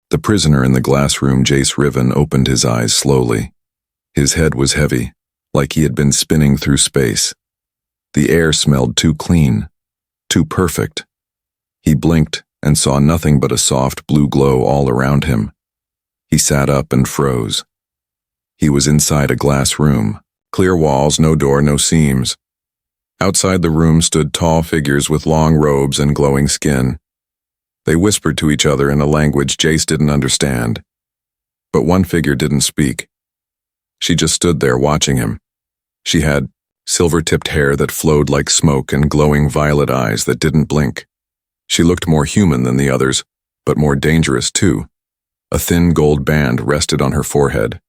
The prisoner in the glass room, Jace Riven, opened his eyes slowly. His head was heavy, like he had been spinning through space. The air smelled too clean, too perfect. He blinked and saw nothing but a soft blue glow all around him. He sat up and froze. He was inside a glass room. Clear walls, no door, no seams. Outside the room stood tall figures with long robes and glowing skin. They whispered to each other in a language Jace didn't understand. But one figure didn't speak. She just stood there watching him. She had silver-tipped hair that flowed like smoke and glowing violet eyes that didn't blink. She looked more human than the others, but more dangerous too. A thin gold band rested on her forehead.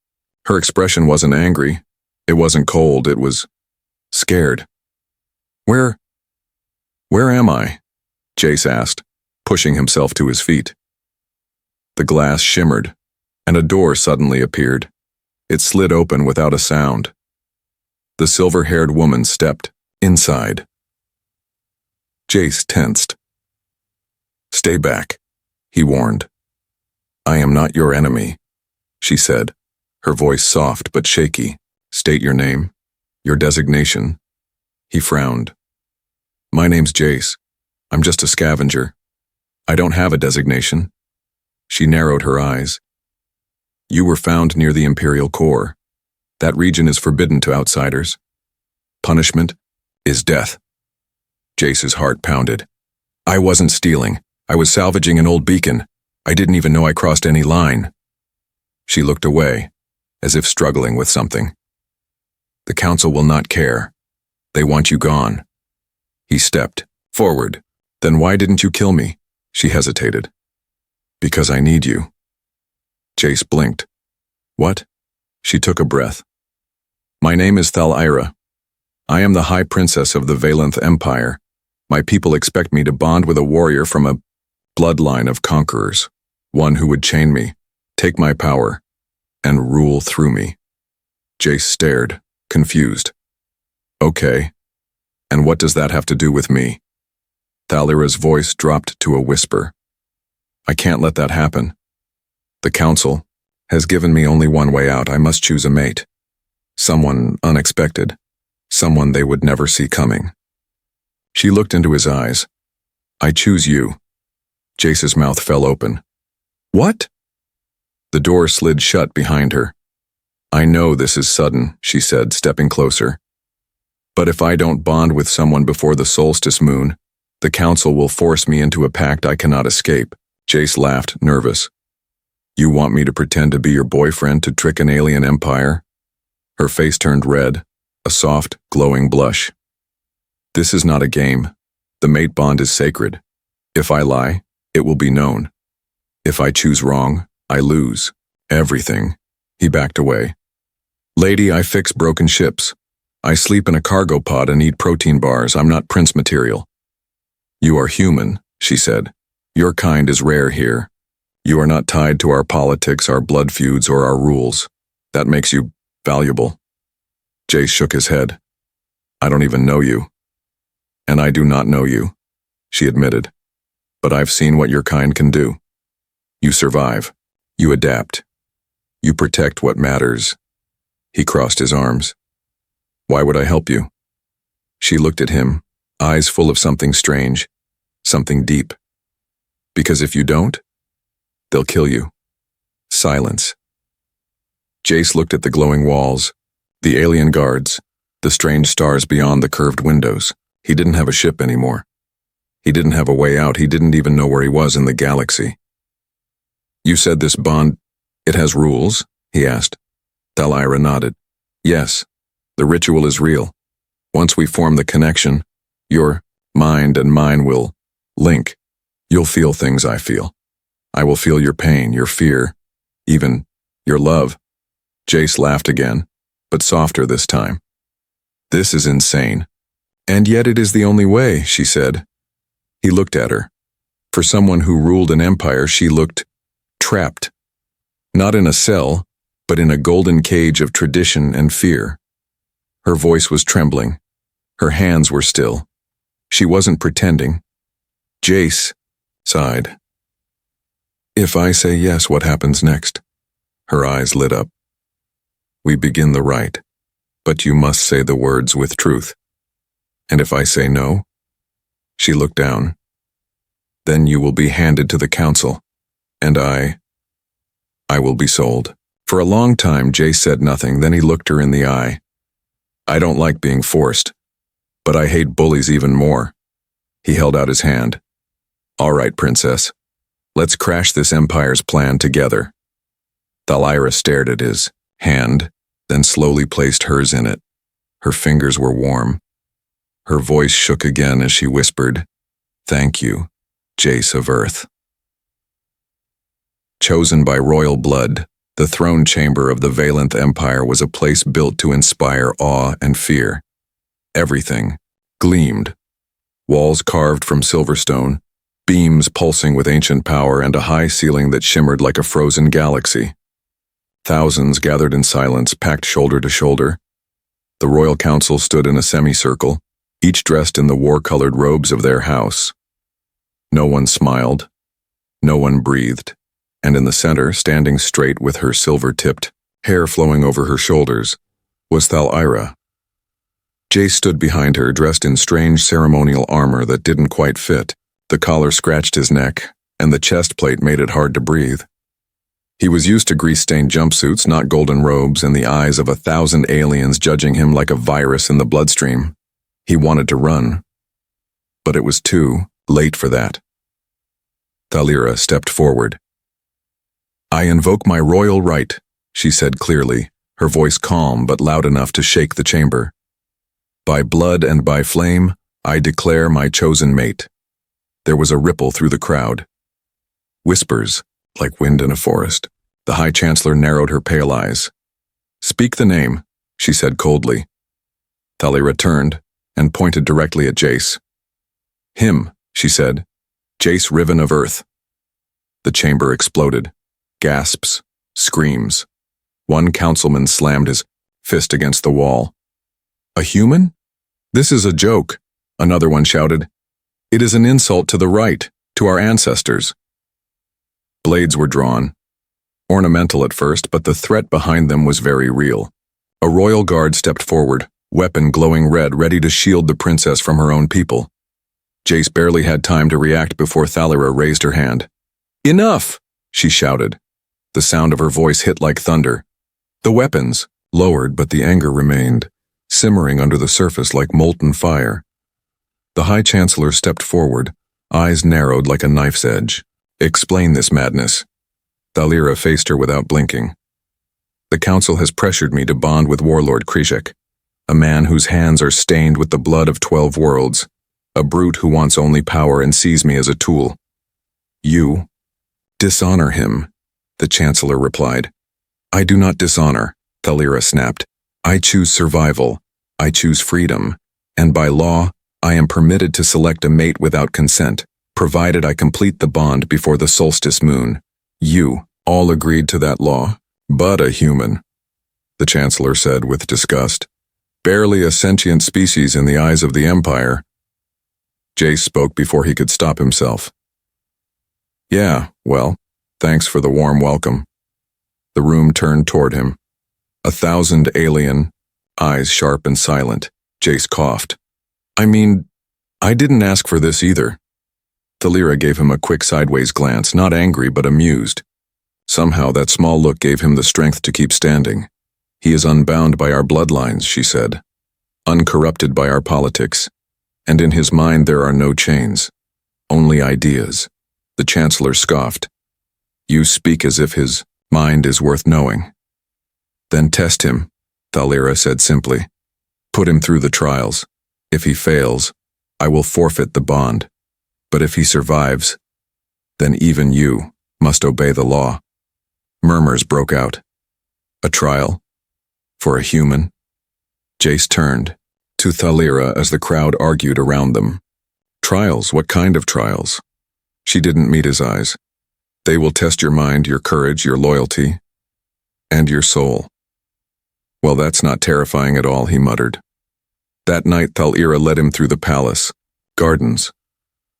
Her expression wasn't angry. It wasn't cold. It was scared. Where am I?" Jace asked, pushing himself to his feet. The glass shimmered, and a door suddenly appeared. It slid open without a sound. The silver-haired woman stepped inside. Jace tensed. "Stay back," he warned. "I am not your enemy," she said, her voice soft but shaky. "State your name, your designation." He frowned. "My name's Jace. I'm just a scavenger. I don't have a designation." She narrowed her eyes. "You were found near the Imperial core. That region is forbidden to outsiders. Punishment is death." Jace's heart pounded. "I wasn't stealing. I was salvaging an old beacon. I didn't even know I crossed any line." She looked away, as if struggling with something. "The council will not care. They want you gone." He stepped forward. "Then why didn't you kill me?" She hesitated. "Because I need you." Jace blinked. "What?" She took a breath. "My name is Thal'Aira. I am the High Princess of the Valenth Empire. My people expect me to bond with a warrior from a bloodline of conquerors, one who would chain me, take my power, and rule through me." Jace stared, confused. "Okay, and what does that have to do with me?" Thal'Aira's voice dropped to a whisper. "I can't let that happen. The council has given me only one way out. I must choose a mate. Someone unexpected. Someone they would never see coming." She looked into his eyes. "I choose you." Jace's mouth fell open. "What?" The door slid shut behind her. "I know this is sudden," she said, stepping closer. "But if I don't bond with someone before the solstice moon, the council will force me into a pact I cannot escape." Jace laughed, nervous. "You want me to pretend to be your boyfriend to trick an alien empire?" Her face turned red, a soft, glowing blush. "This is not a game. The mate bond is sacred. If I lie, it will be known. If I choose wrong, I lose everything." He backed away. "Lady, I fix broken ships. I sleep in a cargo pod and eat protein bars. I'm not prince material." "You are human," she said. "Your kind is rare here. You are not tied to our politics, our blood feuds, or our rules. That makes you valuable." Jace shook his head. "I don't even know you." "And I do not know you," she admitted. "But I've seen what your kind can do. You survive. You adapt. You protect what matters." He crossed his arms. "Why would I help you?" She looked at him, eyes full of something strange, something deep. "Because if you don't, they'll kill you." Silence. Jace looked at the glowing walls, the alien guards, the strange stars beyond the curved windows. He didn't have a ship anymore. He didn't have a way out. He didn't even know where he was in the galaxy. "You said this bond, it has rules?" he asked. Thal'Aira nodded. "Yes, the ritual is real. Once we form the connection, your mind and mine will link. You'll feel things I feel. I will feel your pain, your fear, even your love." Jace laughed again, but softer this time. "This is insane. And yet it is the only way," she said. He looked at her. For someone who ruled an empire, she looked trapped. Not in a cell, but in a golden cage of tradition and fear. Her voice was trembling. Her hands were still. She wasn't pretending. Jace sighed. If I say yes, what happens next? Her eyes lit up. We begin the rite, but you must say the words with truth. And if I say no? She looked down. Then you will be handed to the council, and I will be sold. For a long time, Jace said nothing, then he looked her in the eye. I don't like being forced, but I hate bullies even more. He held out his hand. All right, princess. Let's crash this empire's plan together. Thalira stared at his hand, then slowly placed hers in it. Her fingers were warm. Her voice shook again as she whispered, Thank you, Jace of Earth. Chosen by royal blood, the throne chamber of the Valenth Empire was a place built to inspire awe and fear. Everything gleamed. Walls carved from silverstone, beams pulsing with ancient power, and a high ceiling that shimmered like a frozen galaxy. Thousands gathered in silence, packed shoulder to shoulder. The royal council stood in a semicircle, each dressed in the war-colored robes of their house. No one smiled. No one breathed. And in the center, standing straight with her silver-tipped hair flowing over her shoulders, was Thalira. Jace stood behind her, dressed in strange ceremonial armor that didn't quite fit. The collar scratched his neck, and the chest plate made it hard to breathe. He was used to grease-stained jumpsuits, not golden robes, and the eyes of 1,000 aliens judging him like a virus in the bloodstream. He wanted to run, but it was too late for that. Thalira stepped forward. I invoke my royal right, she said clearly, her voice calm but loud enough to shake the chamber. By blood and by flame, I declare my chosen mate. There was a ripple through the crowd. Whispers, like wind in a forest. The High Chancellor narrowed her pale eyes. Speak the name, she said coldly. Thalira turned and pointed directly at Jace. Him, she said. Jace Riven of Earth. The chamber exploded. Gasps, screams. One councilman slammed his fist against the wall. A human? This is a joke, another one shouted. It is an insult to the right, to our ancestors. Blades were drawn. Ornamental at first, but the threat behind them was very real. A royal guard stepped forward, weapon glowing red, ready to shield the princess from her own people. Jace barely had time to react before Thalira raised her hand. Enough, she shouted. The sound of her voice hit like thunder. The weapons lowered, but the anger remained, simmering under the surface like molten fire. The High Chancellor stepped forward, eyes narrowed like a knife's edge. Explain this madness. Thalira faced her without blinking. The council has pressured me to bond with Warlord Krishik, a man whose hands are stained with the blood of 12 worlds, a brute who wants only power and sees me as a tool. You dishonor him, the Chancellor replied. I do not dishonor, Thalira snapped. I choose survival. I choose freedom. And by law, I am permitted to select a mate without consent, provided I complete the bond before the solstice moon. You all agreed to that law, but a human, the Chancellor said with disgust. Barely a sentient species in the eyes of the Empire. Jace spoke before he could stop himself. Yeah, well, thanks for the warm welcome. The room turned toward him. 1,000 alien, eyes sharp and silent. Jace coughed. I mean, I didn't ask for this either. Thalira gave him a quick sideways glance, not angry but amused. Somehow that small look gave him the strength to keep standing. He is unbound by our bloodlines, she said. Uncorrupted by our politics. And in his mind there are no chains. Only ideas. The Chancellor scoffed. You speak as if his mind is worth knowing. Then test him, Thalira said simply. Put him through the trials. If he fails, I will forfeit the bond. But if he survives, then even you must obey the law. Murmurs broke out. A trial? For a human? Jace turned to Thalira as the crowd argued around them. Trials? What kind of trials? She didn't meet his eyes. They will test your mind, your courage, your loyalty, and your soul. Well, that's not terrifying at all, he muttered. That night, Thalira led him through the palace. Gardens.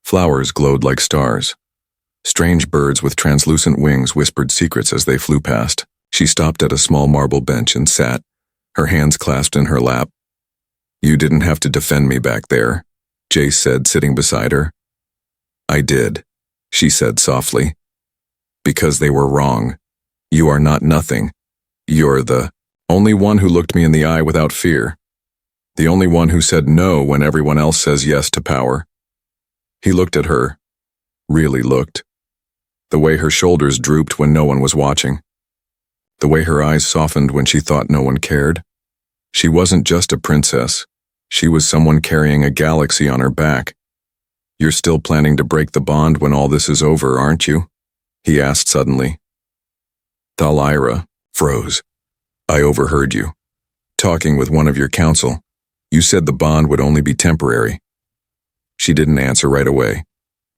Flowers glowed like stars. Strange birds with translucent wings whispered secrets as they flew past. She stopped at a small marble bench and sat, her hands clasped in her lap. "You didn't have to defend me back there," Jace said, sitting beside her. "I did," she said softly. "Because they were wrong. You are not nothing. You're the only one who looked me in the eye without fear. The only one who said no when everyone else says yes to power." He looked at her, really looked. The way her shoulders drooped when no one was watching. The way her eyes softened when she thought no one cared. She wasn't just a princess. She was someone carrying a galaxy on her back. "You're still planning to break the bond when all this is over, aren't you?" he asked suddenly. Thalira froze. "I overheard you. Talking with one of your council. You said the bond would only be temporary." She didn't answer right away.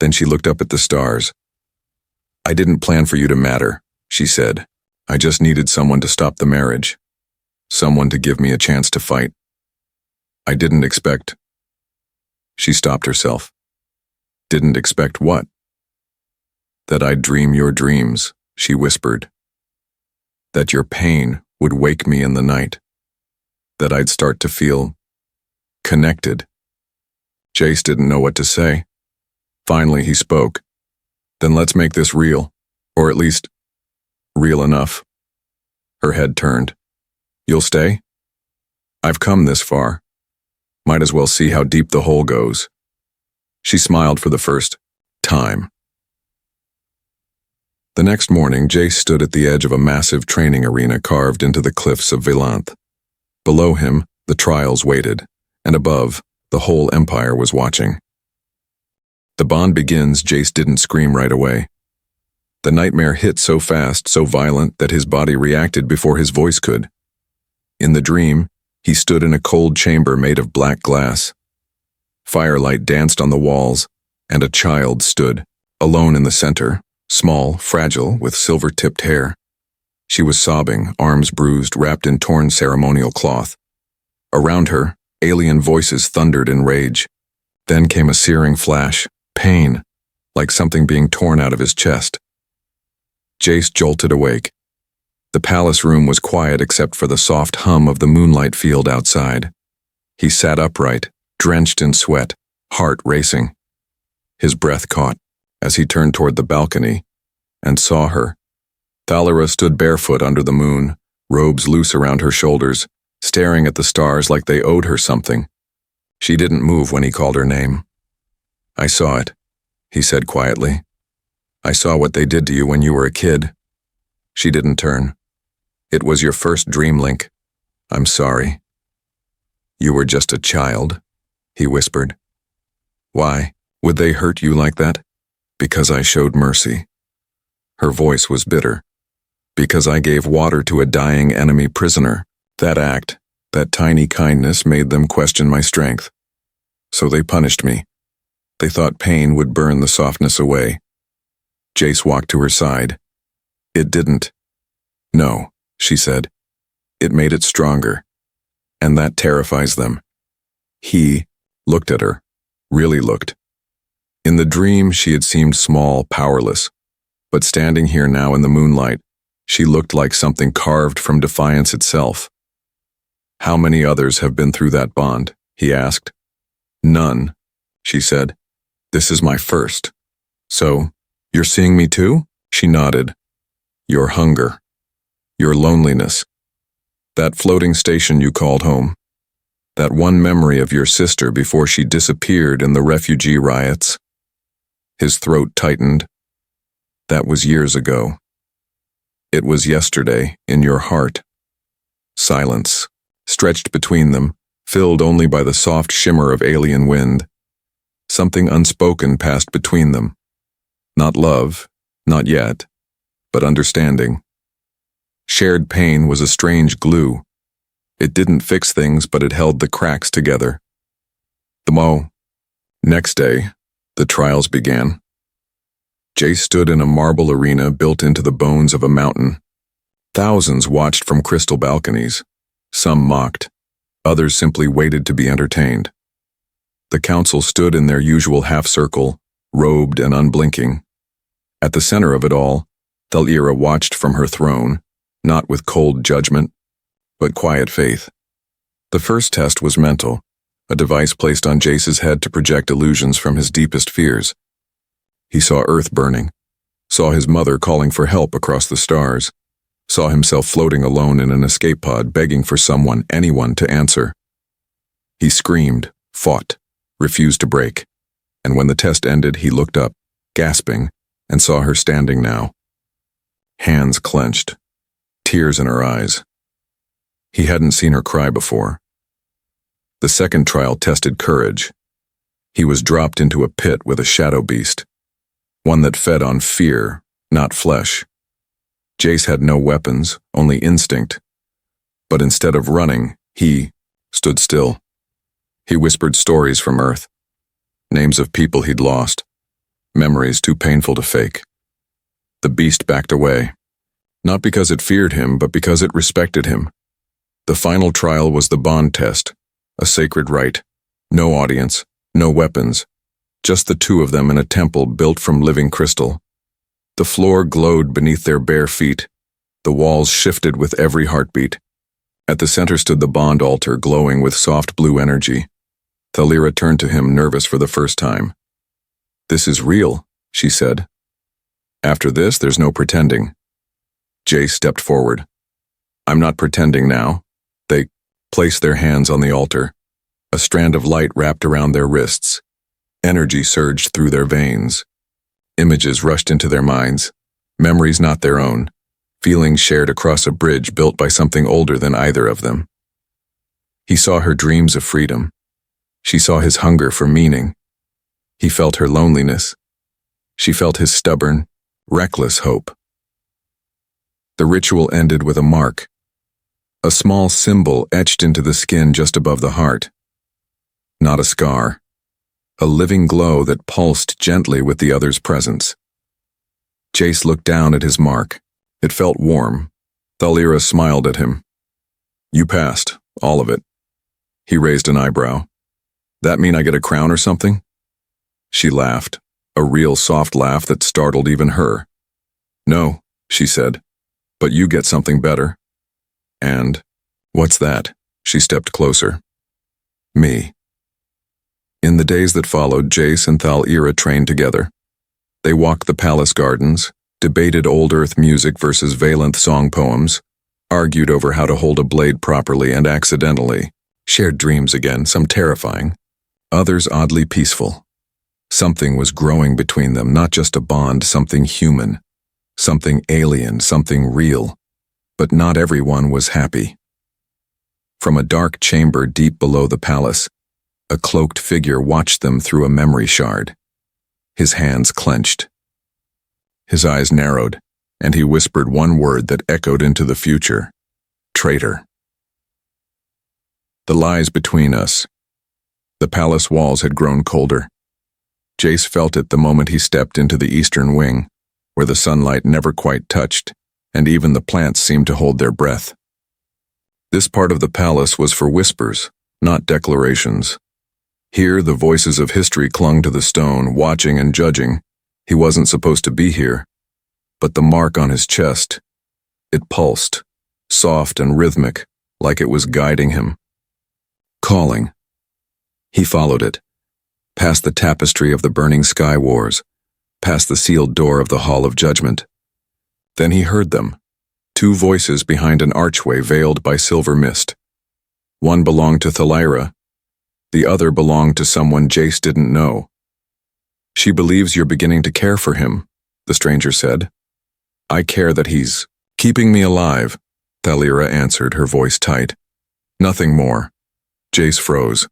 Then she looked up at the stars. "I didn't plan for you to matter," she said. "I just needed someone to stop the marriage. Someone to give me a chance to fight. I didn't expect—" She stopped herself. "Didn't expect what?" "That I'd dream your dreams," she whispered. "That your pain would wake me in the night. That I'd start to feel connected." Jace didn't know what to say. Finally, he spoke. "Then let's make this real, or at least real enough." Her head turned. "You'll stay? I've come this far. Might as well see how deep the hole goes." She smiled for the first time. The next morning, Jace stood at the edge of a massive training arena carved into the cliffs of Vilanth. Below him, the trials waited, and above, the whole empire was watching. "The bond begins," Jace didn't scream right away. The nightmare hit so fast, so violent, that his body reacted before his voice could. In the dream, he stood in a cold chamber made of black glass. Firelight danced on the walls, and a child stood, alone in the center, small, fragile, with silver-tipped hair. She was sobbing, arms bruised, wrapped in torn ceremonial cloth. Around her, alien voices thundered in rage. Then came a searing flash, pain, like something being torn out of his chest. Jace jolted awake. The palace room was quiet except for the soft hum of the moonlight field outside. He sat upright, drenched in sweat, heart racing. His breath caught as he turned toward the balcony and saw her. Thalira stood barefoot under the moon, robes loose around her shoulders, staring at the stars like they owed her something. She didn't move when he called her name. "I saw it," he said quietly. "I saw what they did to you when you were a kid." She didn't turn. "It was your first dream link. I'm sorry." "You were just a child," he whispered. "Why would they hurt you like that?" "Because I showed mercy." Her voice was bitter. "Because I gave water to a dying enemy prisoner. That act, that tiny kindness made them question my strength. So they punished me. They thought pain would burn the softness away." Jace walked to her side. "It didn't." "No," she said. "It made it stronger. And that terrifies them." He looked at her, really looked. In the dream, she had seemed small, powerless. But standing here now in the moonlight, she looked like something carved from defiance itself. "How many others have been through that bond?" he asked. "None," she said. "This is my first." "So, you're seeing me too?" She nodded. "Your hunger. Your loneliness. That floating station you called home. That one memory of your sister before she disappeared in the refugee riots." His throat tightened. "That was years ago. It was yesterday, in your heart." Silence, stretched between them, filled only by the soft shimmer of alien wind. Something unspoken passed between them. Not love, not yet, but understanding. Shared pain was a strange glue. It didn't fix things, but it held the cracks together. Next day, the trials began. Jace stood in a marble arena built into the bones of a mountain. Thousands watched from crystal balconies. Some mocked. Others simply waited to be entertained. The council stood in their usual half-circle, robed and unblinking. At the center of it all, Thalira watched from her throne, not with cold judgment, but quiet faith. The first test was mental, a device placed on Jace's head to project illusions from his deepest fears. He saw Earth burning, saw his mother calling for help across the stars, saw himself floating alone in an escape pod begging for someone, anyone, to answer. He screamed, fought, refused to break, and when the test ended, he looked up, gasping, and saw her standing now. Hands clenched, tears in her eyes. He hadn't seen her cry before. The second trial tested courage. He was dropped into a pit with a shadow beast, one that fed on fear, not flesh. Jace had no weapons, only instinct. But instead of running, he stood still. He whispered stories from Earth, names of people he'd lost, memories too painful to fake. The beast backed away, not because it feared him, but because it respected him. The final trial was the bond test, a sacred rite. No audience, no weapons, just the two of them in a temple built from living crystal. The floor glowed beneath their bare feet. The walls shifted with every heartbeat. At the center stood the bond altar, glowing with soft blue energy. Thalira turned to him, nervous for the first time. "This is real," she said. "After this, there's no pretending." Jace stepped forward. "I'm not pretending now." They placed their hands on the altar. A strand of light wrapped around their wrists. Energy surged through their veins. Images rushed into their minds, memories not their own, feelings shared across a bridge built by something older than either of them. He saw her dreams of freedom. She saw his hunger for meaning. He felt her loneliness. She felt his stubborn, reckless hope. The ritual ended with a mark, a small symbol etched into the skin just above the heart. Not a scar, a living glow that pulsed gently with the other's presence. Jace looked down at his mark. It felt warm. Thalira smiled at him. "You passed, all of it." He raised an eyebrow. "That mean I get a crown or something?" She laughed, a real soft laugh that startled even her. "No," she said, "but you get something better." "And what's that?" She stepped closer. "Me." In the days that followed, Jace and Thalira trained together. They walked the palace gardens, debated old Earth music versus Valenth song poems, argued over how to hold a blade properly and accidentally, shared dreams again, some terrifying, others oddly peaceful. Something was growing between them, not just a bond, something human, something alien, something real. But not everyone was happy. From a dark chamber deep below the palace, a cloaked figure watched them through a memory shard. His hands clenched. His eyes narrowed, and he whispered one word that echoed into the future: traitor. The lies between us. The palace walls had grown colder. Jace felt it the moment he stepped into the eastern wing, where the sunlight never quite touched, and even the plants seemed to hold their breath. This part of the palace was for whispers, not declarations. Here, the voices of history clung to the stone, watching and judging. He wasn't supposed to be here. But the mark on his chest, it pulsed, soft and rhythmic, like it was guiding him. Calling. He followed it, past the tapestry of the burning sky wars, past the sealed door of the Hall of Judgment. Then he heard them, two voices behind an archway veiled by silver mist. One belonged to Thalira. The other belonged to someone Jace didn't know. "She believes you're beginning to care for him," the stranger said. "I care that he's keeping me alive," Thalira answered, her voice tight. "Nothing more." Jace froze.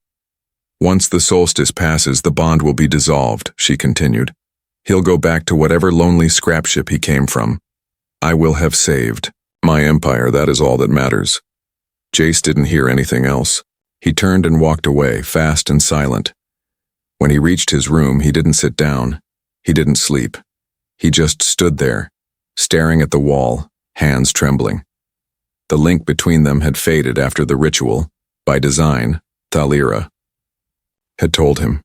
"Once the solstice passes, the bond will be dissolved," she continued. "He'll go back to whatever lonely scrap ship he came from. I will have saved my empire, that is all that matters." Jace didn't hear anything else. He turned and walked away, fast and silent. When he reached his room, he didn't sit down. He didn't sleep. He just stood there, staring at the wall, hands trembling. The link between them had faded after the ritual, by design, Thalira had told him.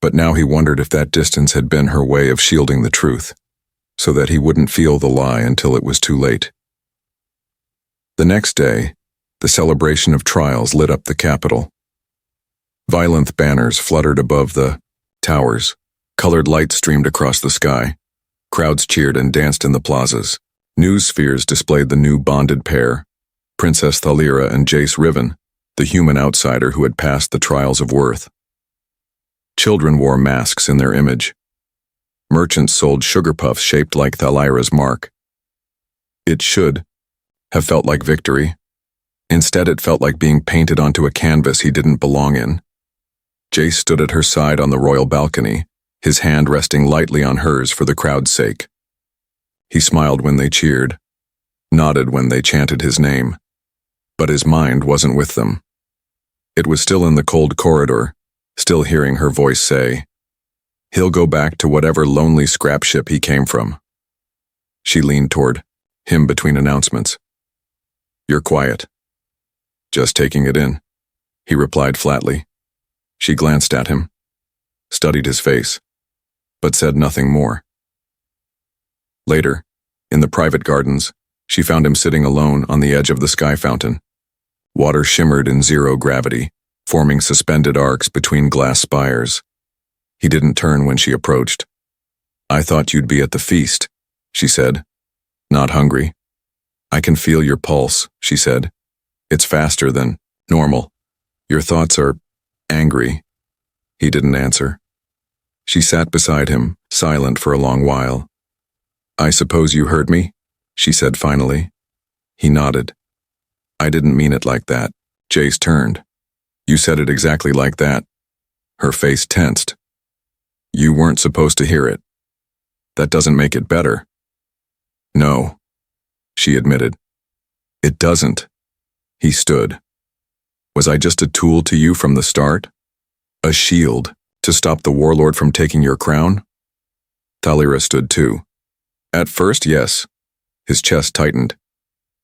But now he wondered if that distance had been her way of shielding the truth. so that he wouldn't feel the lie until it was too late. The next day, the celebration of trials lit up the capital. Violent banners fluttered above the towers. Colored lights streamed across the sky. Crowds cheered and danced in the plazas. News spheres displayed the new bonded pair, Princess Thalira and Jace Riven, the human outsider who had passed the trials of worth. Children wore masks in their image. Merchants sold sugar puffs shaped like Thalira's mark. It should have felt like victory. Instead, it felt like being painted onto a canvas he didn't belong in. Jace stood at her side on the royal balcony, his hand resting lightly on hers for the crowd's sake. He smiled when they cheered, nodded when they chanted his name, but his mind wasn't with them. It was still in the cold corridor, still hearing her voice say, "He'll go back to whatever lonely scrap ship he came from." She leaned toward him between announcements. "You're quiet." "Just taking it in," he replied flatly. She glanced at him, studied his face, but said nothing more. Later, in the private gardens, she found him sitting alone on the edge of the sky fountain. Water shimmered in zero gravity, forming suspended arcs between glass spires. He didn't turn when she approached. "I thought you'd be at the feast," she said. "Not hungry?" "I can feel your pulse," she said. "It's faster than normal. Your thoughts are angry." He didn't answer. She sat beside him, silent for a long while. "I suppose you heard me?" she said finally. He nodded. "I didn't mean it like that." Jace turned. "You said it exactly like that." Her face tensed. "You weren't supposed to hear it." "That doesn't make it better." "No," she admitted. "It doesn't." He stood. "Was I just a tool to you from the start? A shield to stop the warlord from taking your crown?" Thalira stood too. "At first, yes." His chest tightened.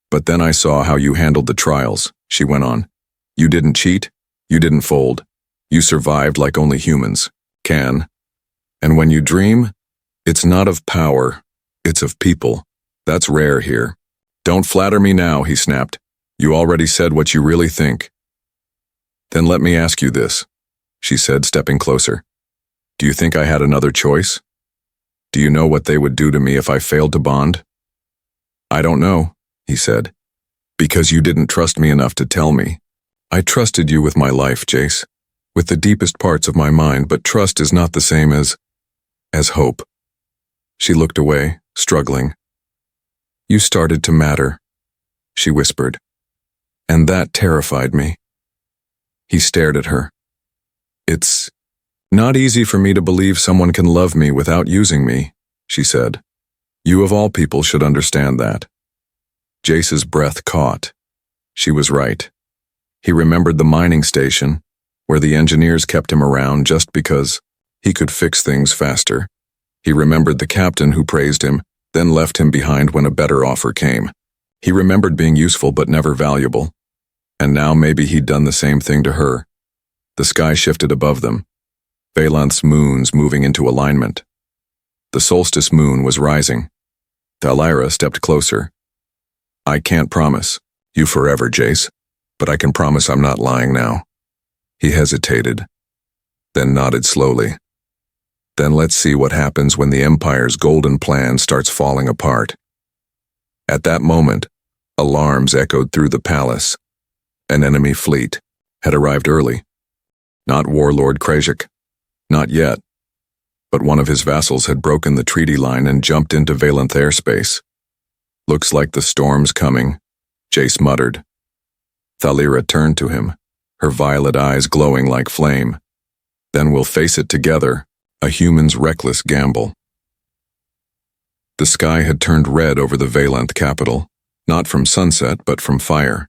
"But then I saw how you handled the trials," she went on. "You didn't cheat. You didn't fold. You survived like only humans can. And when you dream, it's not of power, it's of people. That's rare here." "Don't flatter me now," he snapped. "You already said what you really think." "Then let me ask you this," she said, stepping closer. "Do you think I had another choice? Do you know what they would do to me if I failed to bond?" "I don't know," he said, "because you didn't trust me enough to tell me. I trusted you with my life, Jace, with the deepest parts of my mind, but trust is not the same as hope." She looked away, struggling. "You started to matter," she whispered, "and that terrified me." He stared at her. "It's not easy for me to believe someone can love me without using me," she said. "You of all people should understand that." Jace's breath caught. She was right. He remembered the mining station, where the engineers kept him around just because he could fix things faster. He remembered the captain who praised him, then left him behind when a better offer came. He remembered being useful but never valuable. And now maybe he'd done the same thing to her. The sky shifted above them, Valanth's moons moving into alignment. The solstice moon was rising. Thalira stepped closer. "I can't promise you forever, Jace, but I can promise I'm not lying now." He hesitated, then nodded slowly. "Then let's see what happens when the Empire's golden plan starts falling apart." At that moment, alarms echoed through the palace. An enemy fleet had arrived early. Not Warlord Krajik, not yet, but one of his vassals had broken the treaty line and jumped into Valanth airspace. "Looks like the storm's coming," Jace muttered. Thalira turned to him, her violet eyes glowing like flame. "Then we'll face it together, a human's reckless gamble." The sky had turned red over the Valanth capital, not from sunset but from fire.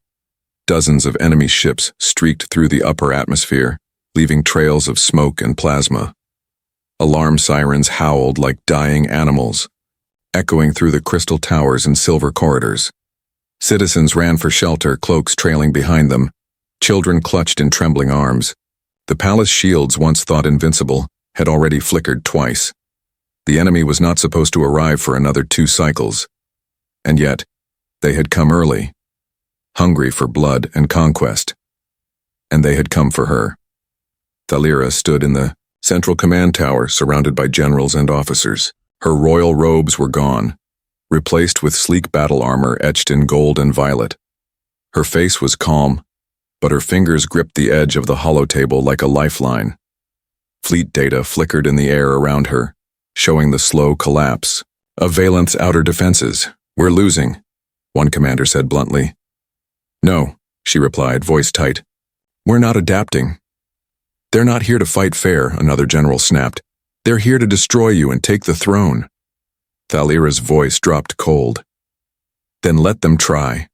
Dozens of enemy ships streaked through the upper atmosphere, leaving trails of smoke and plasma. Alarm sirens howled like dying animals, echoing through the crystal towers and silver corridors. Citizens ran for shelter, cloaks trailing behind them. Children clutched in trembling arms. The palace shields, once thought invincible, had already flickered twice. The enemy was not supposed to arrive for another 2 cycles. And yet, they had come early, hungry for blood and conquest. And they had come for her. Thalira stood in the Central Command Tower, surrounded by generals and officers. Her royal robes were gone, replaced with sleek battle armor etched in gold and violet. Her face was calm, but her fingers gripped the edge of the holotable like a lifeline. Fleet data flickered in the air around her, showing the slow collapse of Valenth's outer defenses. "We're losing," one commander said bluntly. "No," she replied, voice tight. "We're not adapting." "They're not here to fight fair," another general snapped. "They're here to destroy you and take the throne." Thalira's voice dropped cold. "Then let them try."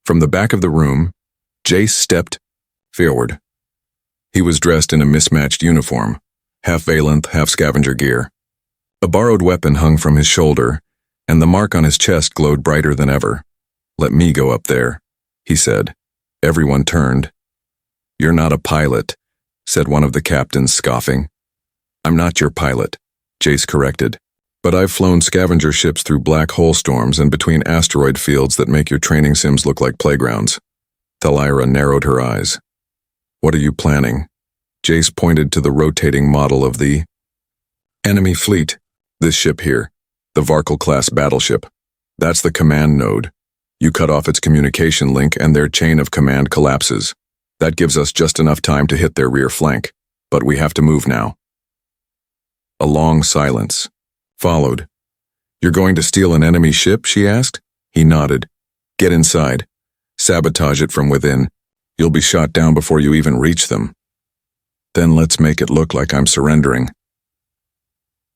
From the back of the room, Jace stepped forward. He was dressed in a mismatched uniform, half Valenth, half scavenger gear. A borrowed weapon hung from his shoulder, and the mark on his chest glowed brighter than ever. "Let me go up there," he said. Everyone turned. "You're not a pilot," said one of the captains, scoffing. "I'm not your pilot," Jace corrected. "But I've flown scavenger ships through black hole storms and between asteroid fields that make your training sims look like playgrounds." Thalira narrowed her eyes. "What are you planning?" Jace pointed to the rotating model of the enemy fleet. "This ship here, the Varkal-class battleship. That's the command node. You cut off its communication link and their chain of command collapses. That gives us just enough time to hit their rear flank, but we have to move now." A long silence followed. "You're going to steal an enemy ship?" she asked. He nodded. "Get inside. Sabotage it from within. You'll be shot down before you even reach them. Then let's make it look like I'm surrendering."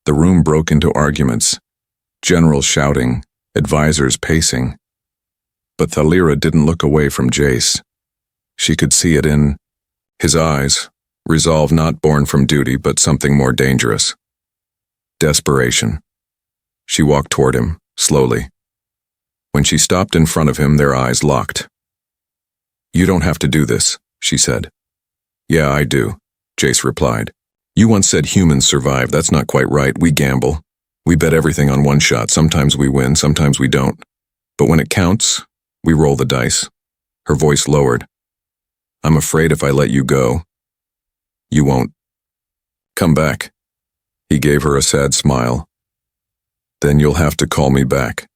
The room broke into arguments, generals shouting, advisors pacing. But Thalira didn't look away from Jace. She could see it in his eyes, resolve not born from duty but something more dangerous. Desperation. She walked toward him, slowly. When she stopped in front of him, their eyes locked. "You don't have to do this," she said. "Yeah, I do," Jace replied. "You once said humans survive. That's not quite right. We gamble. We bet everything on one shot. Sometimes we win, sometimes we don't. But when it counts, we roll the dice." Her voice lowered. "I'm afraid if I let you go, you won't come back." He gave her a sad smile. "Then you'll have to call me back."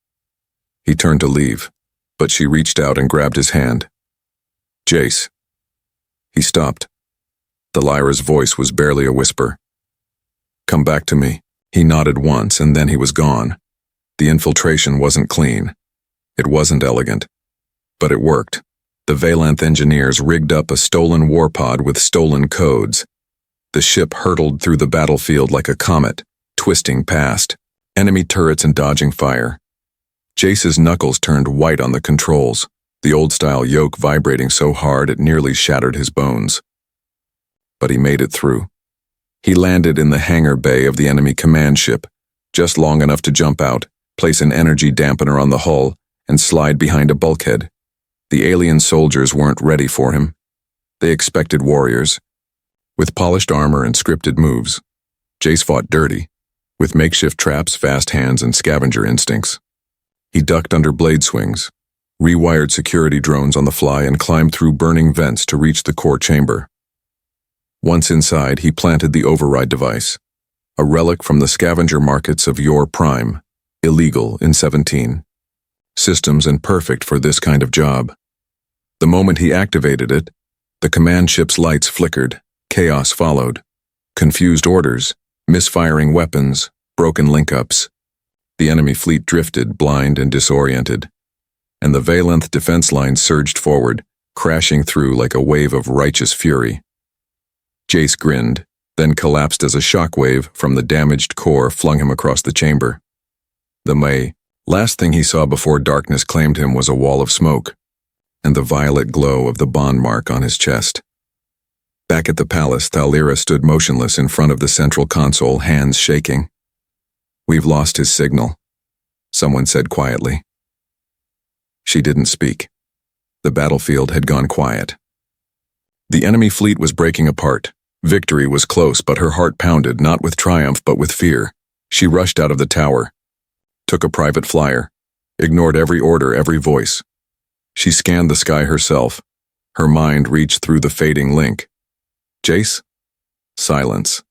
He turned to leave, but she reached out and grabbed his hand. "Jace." He stopped. Thalira's voice was barely a whisper. "Come back to me." He nodded once and then he was gone. The infiltration wasn't clean. It wasn't elegant. But it worked. The Valenth engineers rigged up a stolen warpod with stolen codes. The ship hurtled through the battlefield like a comet, twisting past enemy turrets and dodging fire. Jace's knuckles turned white on the controls, the old-style yoke vibrating so hard it nearly shattered his bones. But he made it through. He landed in the hangar bay of the enemy command ship, just long enough to jump out, place an energy dampener on the hull, and slide behind a bulkhead. The alien soldiers weren't ready for him. They expected warriors, with polished armor and scripted moves. Jace fought dirty, with makeshift traps, fast hands, and scavenger instincts. He ducked under blade swings, rewired security drones on the fly, and climbed through burning vents to reach the core chamber. Once inside, he planted the override device, a relic from the scavenger markets of your prime, illegal in 17. Systems and perfect for this kind of job. The moment he activated it, the command ship's lights flickered, chaos followed. Confused orders, misfiring weapons, broken link-ups. The enemy fleet drifted, blind and disoriented, and the Valenth defense line surged forward, crashing through like a wave of righteous fury. Jace grinned, then collapsed as a shockwave from the damaged core flung him across the chamber. The last thing he saw before darkness claimed him was a wall of smoke, and the violet glow of the bond mark on his chest. Back at the palace, Thalira stood motionless in front of the central console, hands shaking. "We've lost his signal," someone said quietly. She didn't speak. The battlefield had gone quiet. The enemy fleet was breaking apart. Victory was close, but her heart pounded, not with triumph but with fear. She rushed out of the tower, took a private flyer, ignored every order, every voice. She scanned the sky herself. Her mind reached through the fading link. Jace? Silence.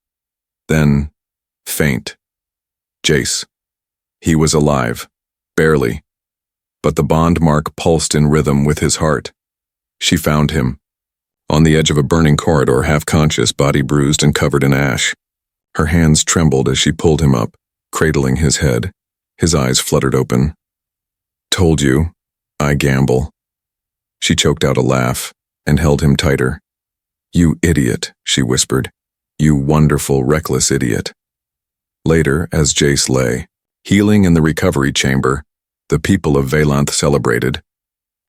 Then, faint. Jace. He was alive. Barely. But the bond mark pulsed in rhythm with his heart. She found him. On the edge of a burning corridor, half-conscious, body bruised and covered in ash. Her hands trembled as she pulled him up, cradling his head. His eyes fluttered open. Told you, I gamble. She choked out a laugh and held him tighter. You idiot, she whispered. You wonderful, reckless idiot. Later, as Jace lay, healing in the recovery chamber, the people of Valanth celebrated,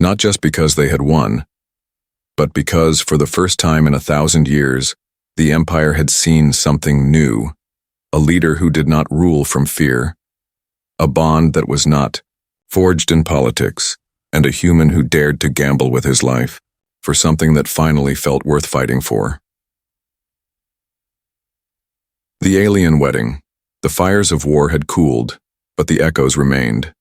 not just because they had won, but because, for the first time in 1,000 years, the Empire had seen something new, a leader who did not rule from fear, a bond that was not forged in politics, and a human who dared to gamble with his life for something that finally felt worth fighting for. The alien wedding. The fires of war had cooled, but the echoes remained.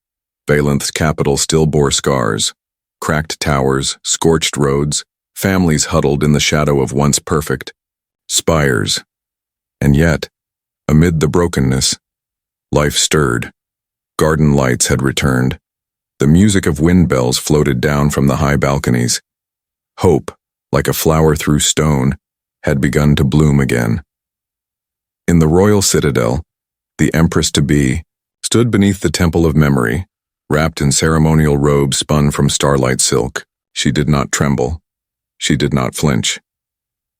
Valanth's capital still bore scars, cracked towers, scorched roads, families huddled in the shadow of once perfect spires. And yet, amid the brokenness, life stirred. Garden lights had returned. The music of wind bells floated down from the high balconies. Hope, like a flower through stone, had begun to bloom again. In the royal citadel, the Empress-to-be stood beneath the Temple of Memory, wrapped in ceremonial robes spun from starlight silk. She did not tremble. She did not flinch.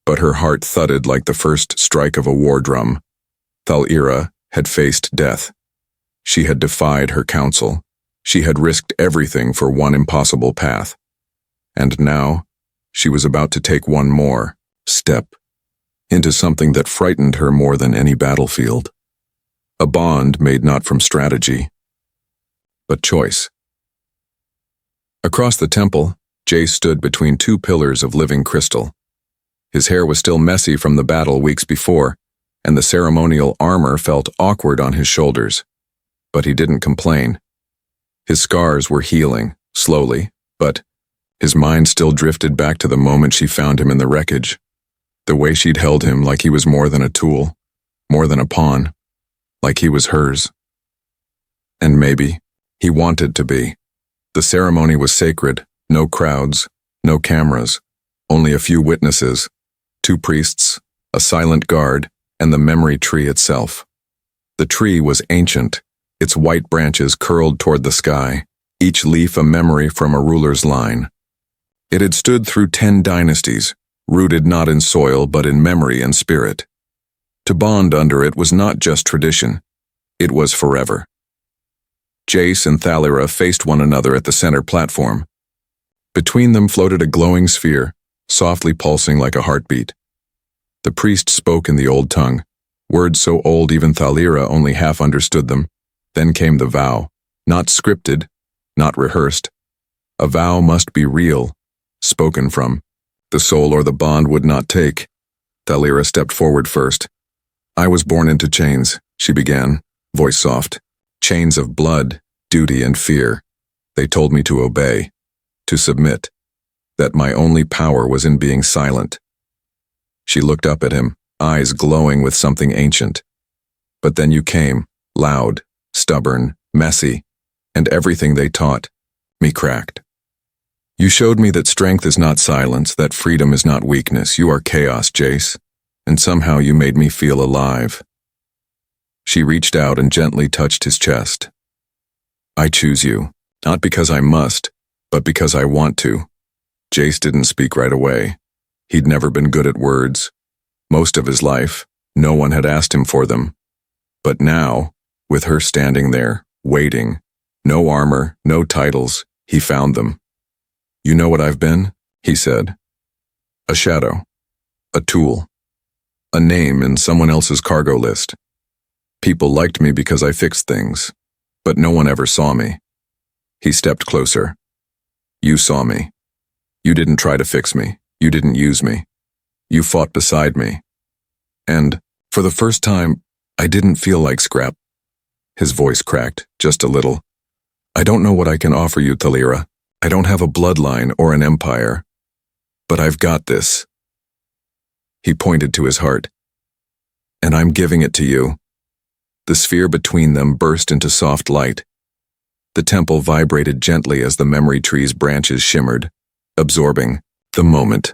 But her heart thudded like the first strike of a war drum. Thal'ira had faced death. She had defied her counsel. She had risked everything for one impossible path. And now, she was about to take one more step into something that frightened her more than any battlefield. A bond made not from strategy, but choice. Across the temple, Jace stood between two pillars of living crystal. His hair was still messy from the battle weeks before, and the ceremonial armor felt awkward on his shoulders. But he didn't complain. His scars were healing, slowly, but his mind still drifted back to the moment she found him in the wreckage. The way she'd held him like he was more than a tool, more than a pawn, like he was hers. And maybe he wanted to be. The ceremony was sacred, no crowds, no cameras, only a few witnesses, 2 priests, a silent guard, and the memory tree itself. The tree was ancient, its white branches curled toward the sky, each leaf a memory from a ruler's line. It had stood through 10 dynasties, rooted not in soil but in memory and spirit. To bond under it was not just tradition, it was forever. Jace and Thal'ira faced one another at the center platform. Between them floated a glowing sphere, softly pulsing like a heartbeat. The priest spoke in the old tongue, words so old even Thal'ira only half understood them. Then came the vow, not scripted, not rehearsed. A vow must be real, spoken from. The soul or the bond would not take. Thal'ira stepped forward first. I was born into chains, she began, voice soft. Chains of blood, duty, and fear. They told me to obey, to submit, that my only power was in being silent. She looked up at him, eyes glowing with something ancient. But then you came, loud, stubborn, messy, and everything they taught me cracked. You showed me that strength is not silence, that freedom is not weakness. You are chaos, Jace, and somehow you made me feel alive. She reached out and gently touched his chest. I choose you, not because I must, but because I want to. Jace didn't speak right away. He'd never been good at words. Most of his life, no one had asked him for them. But now, with her standing there, waiting, no armor, no titles, he found them. You know what I've been? He said. A shadow. A tool. A name in someone else's cargo list. People liked me because I fixed things, but no one ever saw me. He stepped closer. You saw me. You didn't try to fix me. You didn't use me. You fought beside me. And, for the first time, I didn't feel like scrap. His voice cracked, just a little. I don't know what I can offer you, Thalira. I don't have a bloodline or an empire. But I've got this. He pointed to his heart. And I'm giving it to you. The sphere between them burst into soft light. The temple vibrated gently as the memory tree's branches shimmered, absorbing the moment,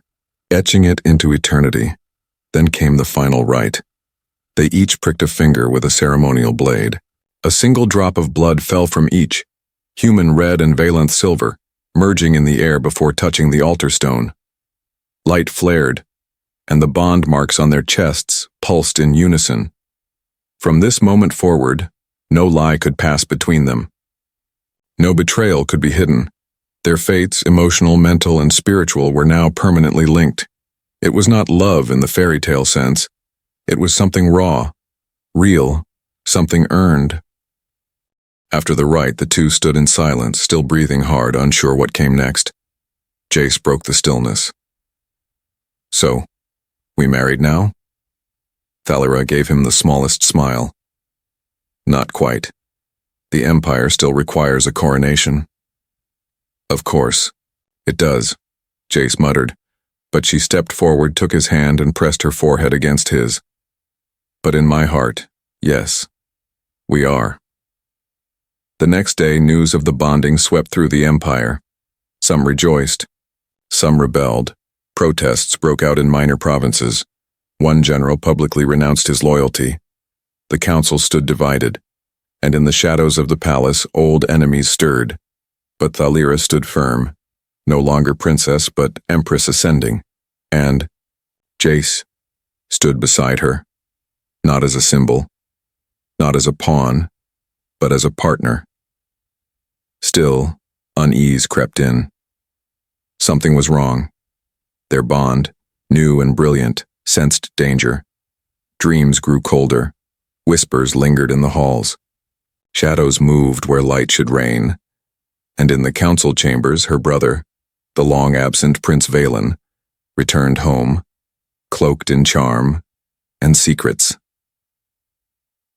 etching it into eternity. Then came the final rite. They each pricked a finger with a ceremonial blade. A single drop of blood fell from each, human red and Valenth silver, merging in the air before touching the altar stone. Light flared, and the bond marks on their chests pulsed in unison. From this moment forward, no lie could pass between them. No betrayal could be hidden. Their fates, emotional, mental, and spiritual, were now permanently linked. It was not love in the fairy tale sense. It was something raw, real, something earned. After the rite, the two stood in silence, still breathing hard, unsure what came next. Jace broke the stillness. So, we married now? Thalira gave him the smallest smile. Not quite. The Empire still requires a coronation. Of course. It does, Jace muttered, but she stepped forward, took his hand, and pressed her forehead against his. But in my heart, yes, we are. The next day, news of the bonding swept through the Empire. Some rejoiced. Some rebelled. Protests broke out in minor provinces. One general publicly renounced his loyalty. The council stood divided, and in the shadows of the palace, old enemies stirred. But Thalira stood firm, no longer princess but empress ascending, and Jace stood beside her, not as a symbol, not as a pawn, but as a partner. Still, unease crept in. Something was wrong. Their bond, new and brilliant, sensed danger. Dreams grew colder. Whispers lingered in the halls. Shadows moved where light should reign. And in the council chambers, her brother, the long-absent Prince Valen, returned home, cloaked in charm and secrets.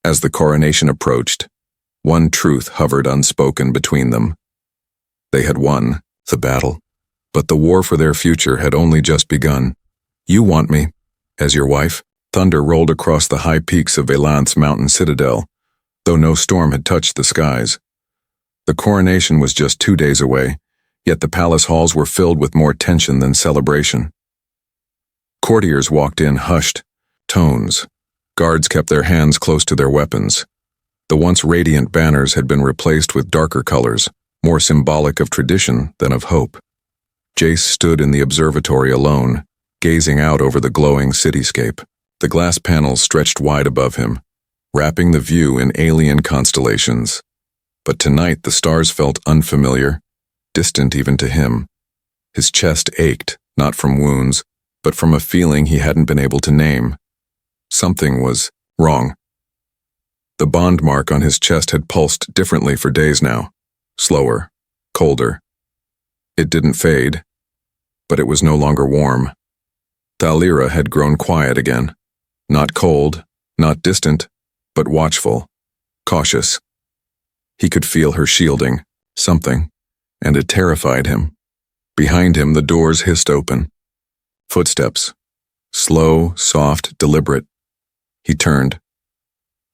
As the coronation approached, one truth hovered unspoken between them. They had won the battle, but the war for their future had only just begun. You want me, as your wife? Thunder rolled across the high peaks of Valanth's mountain citadel, though no storm had touched the skies. The coronation was just 2 days away, yet the palace halls were filled with more tension than celebration. Courtiers walked in hushed tones. Guards kept their hands close to their weapons. The once radiant banners had been replaced with darker colors, more symbolic of tradition than of hope. Jace stood in the observatory alone, gazing out over the glowing cityscape. The glass panels stretched wide above him, wrapping the view in alien constellations. But tonight the stars felt unfamiliar, distant even to him. His chest ached, not from wounds, but from a feeling he hadn't been able to name. Something was wrong. The bond mark on his chest had pulsed differently for days now, slower, colder. It didn't fade, but it was no longer warm. Thalira had grown quiet again, not cold, not distant, but watchful, cautious. He could feel her shielding something, and it terrified him. Behind him, the doors hissed open. Footsteps, slow, soft, deliberate. He turned.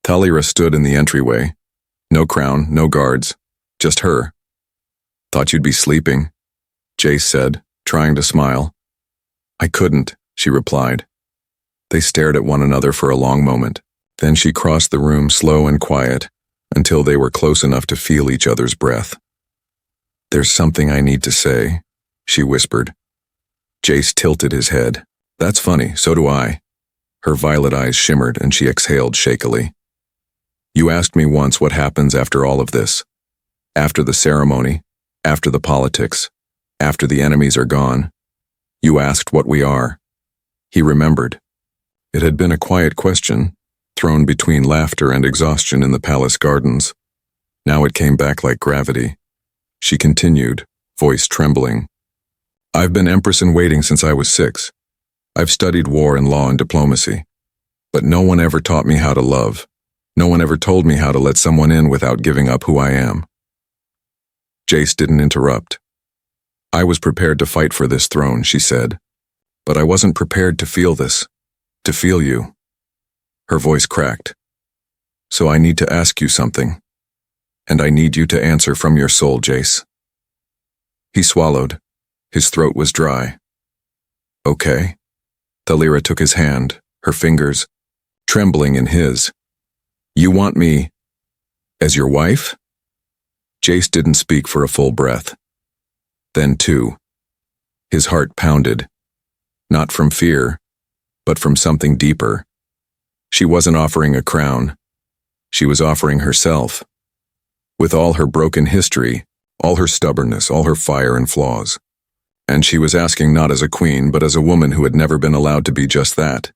Thalira stood in the entryway. No crown, no guards, just her. Thought you'd be sleeping, Jace said, trying to smile. I couldn't, she replied. They stared at one another for a long moment. Then she crossed the room slow and quiet, until they were close enough to feel each other's breath. There's something I need to say, she whispered. Jace tilted his head. That's funny, so do I. Her violet eyes shimmered and she exhaled shakily. You asked me once what happens after all of this. After the ceremony, after the politics, after the enemies are gone. You asked what we are. He remembered. It had been a quiet question, thrown between laughter and exhaustion in the palace gardens. Now it came back like gravity. She continued, voice trembling. I've been Empress in waiting since I was 6. I've studied war and law and diplomacy, but no one ever taught me how to love. No one ever told me how to let someone in without giving up who I am. Jace didn't interrupt. I was prepared to fight for this throne, she said, but I wasn't prepared to feel this, to feel you. Her voice cracked. So I need to ask you something, and I need you to answer from your soul, Jace. He swallowed. His throat was dry. Okay. Thalira took his hand, her fingers trembling in his. You want me as your wife? Jace didn't speak for a full breath. Then, too, his heart pounded, not from fear, but from something deeper. She wasn't offering a crown. She was offering herself. With all her broken history, all her stubbornness, all her fire and flaws. And she was asking not as a queen, but as a woman who had never been allowed to be just that.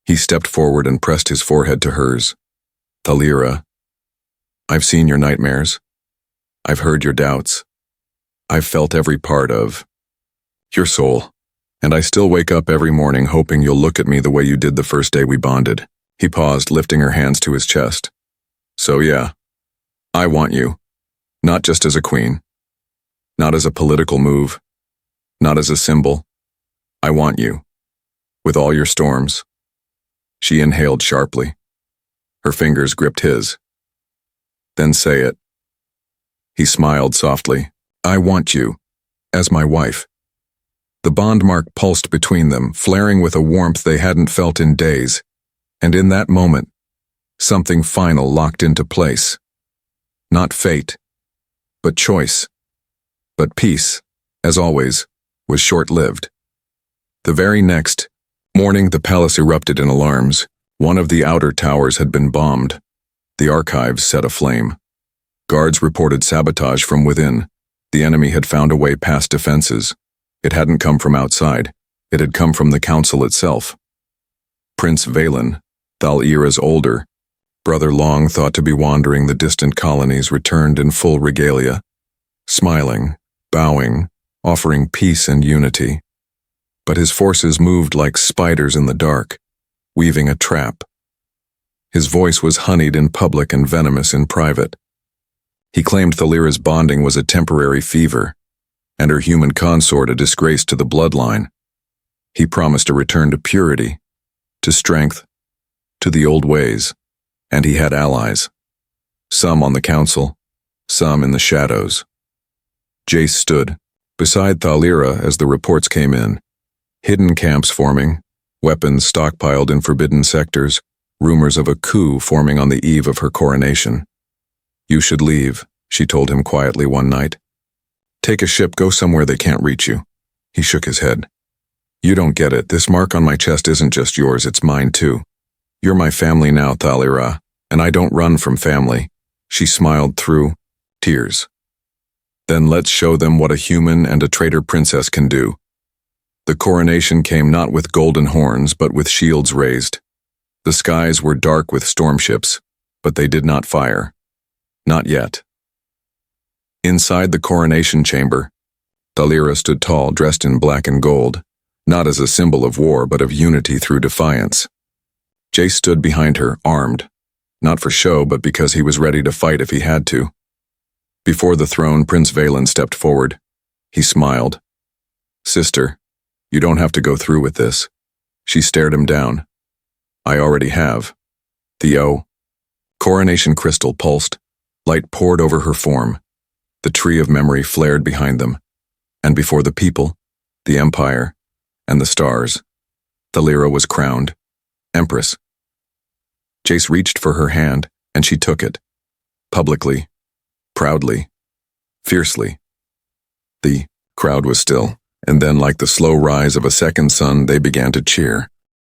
He stepped forward and pressed his forehead to hers. Thalira, I've seen your nightmares. I've heard your doubts. I've felt every part of your soul. And I still wake up every morning hoping you'll look at me the way you did the first day we bonded. He paused, lifting her hands to his chest. So yeah, I want you. Not just as a queen. Not as a political move. Not as a symbol. I want you. With all your storms. She inhaled sharply. Her fingers gripped his. Then say it. He smiled softly. I want you. As my wife. The bond mark pulsed between them, flaring with a warmth they hadn't felt in days. And in that moment, something final locked into place. Not fate, but choice. But peace, as always, was short-lived. The very next morning, the palace erupted in alarms. One of the outer towers had been bombed. The archives set aflame. Guards reported sabotage from within. The enemy had found a way past defenses. It hadn't come from outside. It had come from the council itself. Prince Valen, Thalira's older brother, long thought to be wandering the distant colonies, returned in full regalia, smiling, bowing, offering peace and unity. But his forces moved like spiders in the dark, weaving a trap. His voice was honeyed in public and venomous in private. He claimed Thalira's bonding was a temporary fever, and her human consort a disgrace to the bloodline. He promised a return to purity, to strength, to the old ways, and he had allies. Some on the council, some in the shadows. Jace stood beside Thalira as the reports came in. Hidden camps forming, weapons stockpiled in forbidden sectors, rumors of a coup forming on the eve of her coronation. You should leave, she told him quietly one night. Take a ship, go somewhere they can't reach you. He shook his head. You don't get it. This mark on my chest isn't just yours, it's mine too. You're my family now, Thalira, and I don't run from family. She smiled through tears. Then let's show them what a human and a traitor princess can do. The coronation came not with golden horns, but with shields raised. The skies were dark with storm ships, but they did not fire. Not yet. Inside the coronation chamber, Thalira stood tall, dressed in black and gold, not as a symbol of war, but of unity through defiance. Jace stood behind her, armed, not for show, but because he was ready to fight if he had to. Before the throne, Prince Valen stepped forward. He smiled. Sister, you don't have to go through with this. She stared him down. I already have. Theo. Coronation crystal pulsed. Light poured over her form. The tree of memory flared behind them. And before the people, the empire, and the stars, Thalira was crowned Empress. Jace reached for her hand, and she took it. Publicly, proudly, fiercely. The crowd was still, and then like the slow rise of a second sun, they began to cheer.